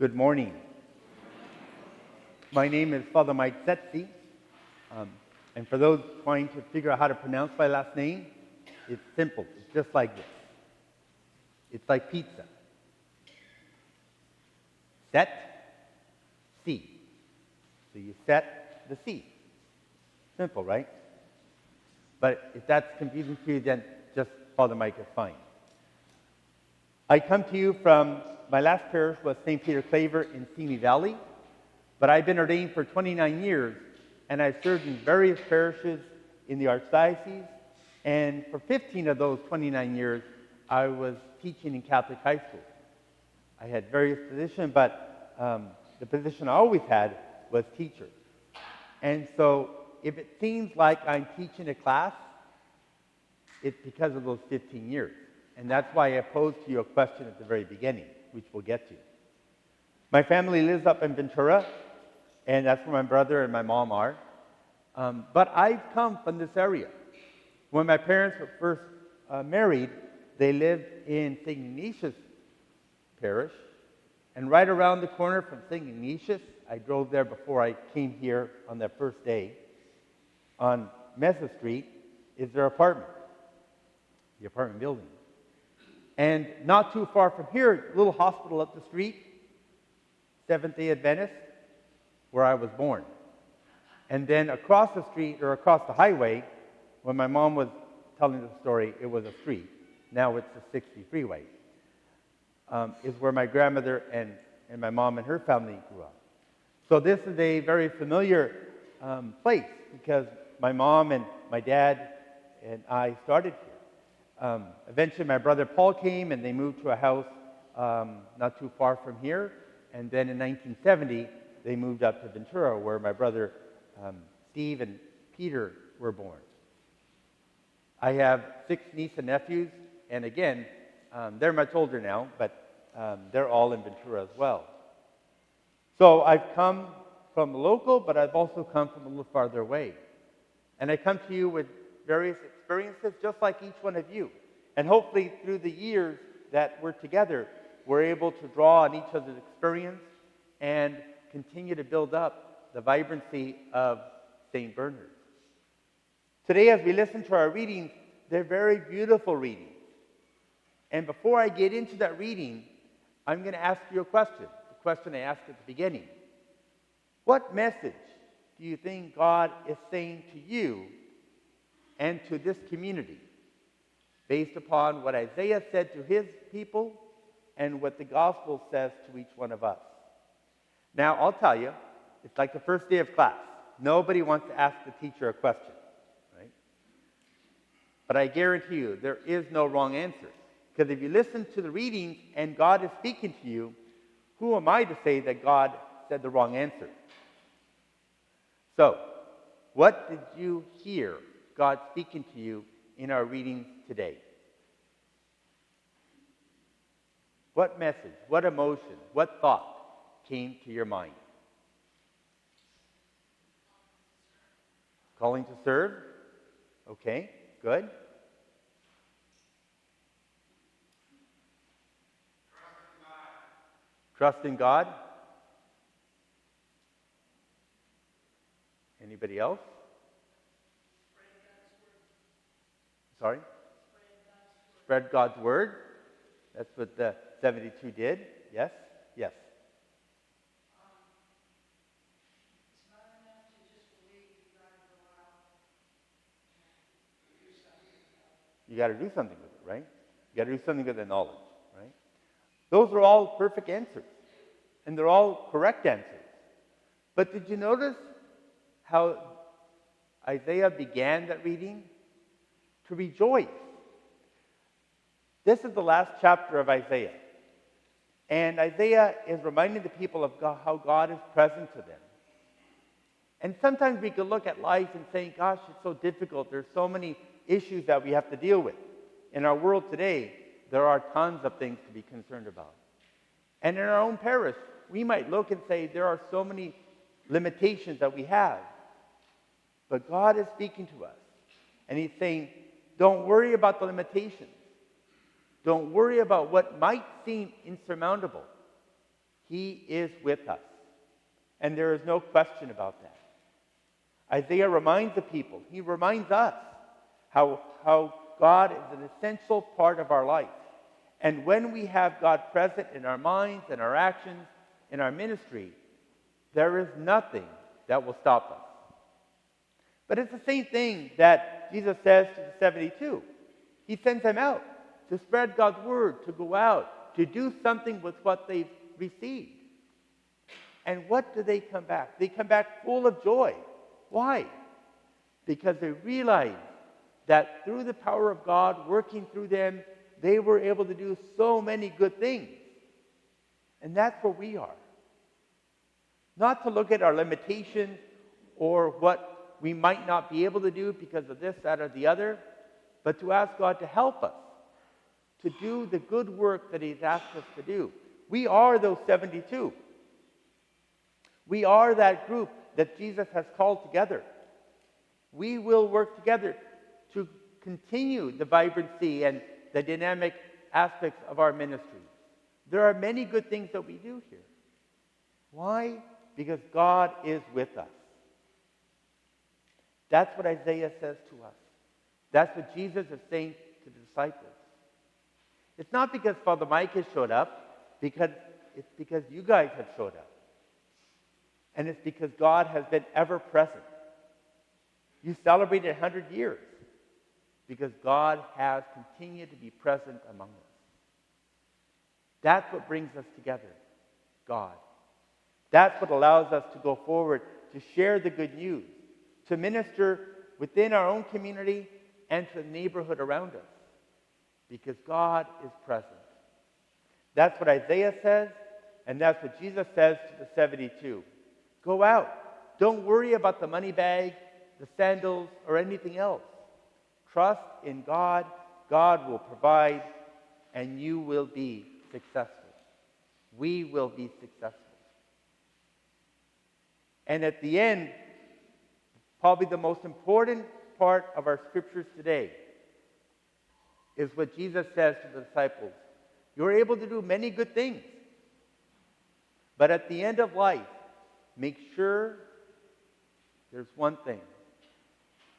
Good morning. My name is Father Michael Sezzi, and for those trying to figure out how to pronounce my last name, it's simple. It's just like this. It's like pizza. Set, C. So you set the C. Simple, right? But if that's confusing to you, then just Father Mike is fine. I come to you from, my last parish was St. Peter Claver in Simi Valley, but I've been ordained for 29 years, and I've served in various parishes in the Archdiocese, and for 15 of those 29 years, I was teaching in Catholic high school. I had various positions, but the position I always had was teacher. And so if it seems like I'm teaching a class, it's because of those 15 years. And that's why I posed to you a question at the very beginning, which we'll get to. My family lives up in Ventura, and that's where my brother and my mom are. But I've come from this area. When my parents were first married, they lived in St. Ignatius Parish. And right around the corner from St. Ignatius, I drove there before I came here on that first day, on Mesa Street, is their apartment, the apartment building. And not too far from here, a little hospital up the street, Seventh-day Adventist, where I was born. And then across the street, or across the highway, when my mom was telling the story, it was a street. Now it's a 60 freeway. Is where my grandmother and my mom and her family grew up. So this is a very familiar place because my mom and my dad and I started here. Eventually my brother Paul came and they moved to a house not too far from here. And then in 1970, they moved up to Ventura where my brother Steve and Peter were born. I have 6 nieces and nephews, and again, they're much older now, but they're all in Ventura as well. So I've come from the local, but I've also come from a little farther away. And I come to you with various experiences, just like each one of you. And hopefully through the years that we're together, we're able to draw on each other's experience and continue to build up the vibrancy of St. Bernard. Today, as we listen to our readings, they're very beautiful readings. And before I get into that reading, I'm going to ask you a question, the question I asked at the beginning. What message do you think God is saying to you and to this community based upon what Isaiah said to his people and what the gospel says to each one of us? Now, I'll tell you, it's like the first day of class. Nobody wants to ask the teacher a question, right? But I guarantee you, there is no wrong answer. Because if you listen to the readings and God is speaking to you, who am I to say that God said the wrong answer? So, what did you hear God speaking to you in our readings today? What message, what emotion, what thought came to your mind? Calling to serve? Okay, good. Trust in God. Anybody else? Sorry? Spread God's word. That's what the 72 did. Yes? Yes. It's not enough to just believe. You've got to go out and do something about it. You got to do something with it, right? You got to do something with the knowledge, right? Those are all perfect answers. And they're all correct answers. But did you notice how Isaiah began that reading? To rejoice. This is the last chapter of Isaiah. And Isaiah is reminding the people of God, how God is present to them. And sometimes we could look at life and say, gosh, it's so difficult. There's so many issues that we have to deal with. In our world today, there are tons of things to be concerned about. And in our own parish, we might look and say there are so many limitations that we have. But God is speaking to us. And he's saying, don't worry about the limitations. Don't worry about what might seem insurmountable. He is with us. And there is no question about that. Isaiah reminds the people, he reminds us how God is an essential part of our life. And when we have God present in our minds and our actions, in our ministry, there is nothing that will stop us. But it's the same thing that Jesus says to the 72. He sends them out to spread God's word, to go out, to do something with what they've received. And what do they come back? They come back full of joy. Why? Because they realize that through the power of God working through them, they were able to do so many good things. And that's where we are. Not to look at our limitations or what we might not be able to do because of this, that, or the other, but to ask God to help us to do the good work that He's asked us to do. We are those 72. We are that group that Jesus has called together. We will work together to continue the vibrancy and the dynamic aspects of our ministry. There are many good things that we do here. Why? Because God is with us. That's what Isaiah says to us. That's what Jesus is saying to the disciples. It's not because Father Mike has showed up, it's because you guys have showed up. And it's because God has been ever present. You celebrated 100 years because God has continued to be present among us. That's what brings us together, God. That's what allows us to go forward, to share the good news, to minister within our own community and to the neighborhood around us, because God is present. That's what Isaiah says, and that's what Jesus says to the 72. Go out. Don't worry about the money bag, the sandals, or anything else. Trust in God. God will provide, and you will be successful. We will be successful. And at the end, probably the most important part of our scriptures today is what Jesus says to the disciples. You're able to do many good things, but at the end of life, make sure there's one thing,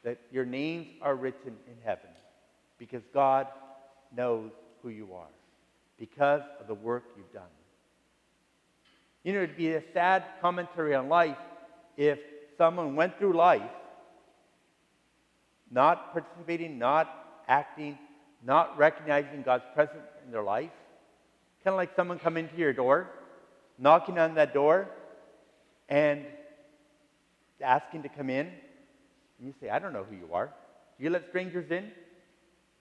that your names are written in heaven, because God knows who you are, because of the work you've done. You know, it'd be a sad commentary on life if someone went through life not participating, not acting, not recognizing God's presence in their life. Kind of like someone come into your door, knocking on that door, and asking to come in. And you say, I don't know who you are. Do you let strangers in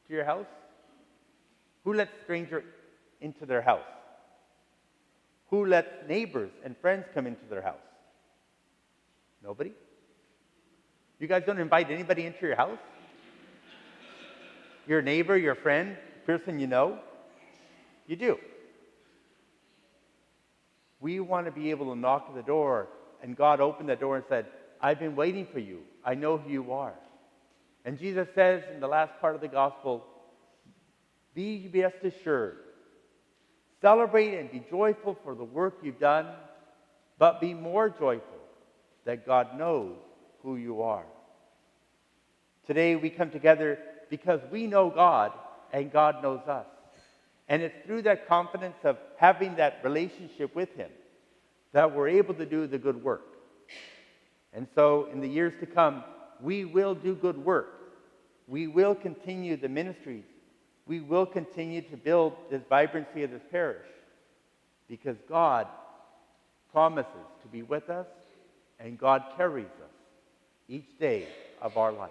to your house? Who lets strangers into their house? Who lets neighbors and friends come into their house? Nobody? You guys don't invite anybody into your house? Your neighbor, your friend, the person you know? You do. We want to be able to knock at the door, and God opened the door and said, I've been waiting for you. I know who you are. And Jesus says in the last part of the gospel, be rest assured. Celebrate and be joyful for the work you've done, but be more joyful that God knows who you are. Today we come together because we know God and God knows us. And it's through that confidence of having that relationship with Him that we're able to do the good work. And so in the years to come, we will do good work. We will continue the ministries. We will continue to build this vibrancy of this parish, because God promises to be with us, and God carries us each day of our life.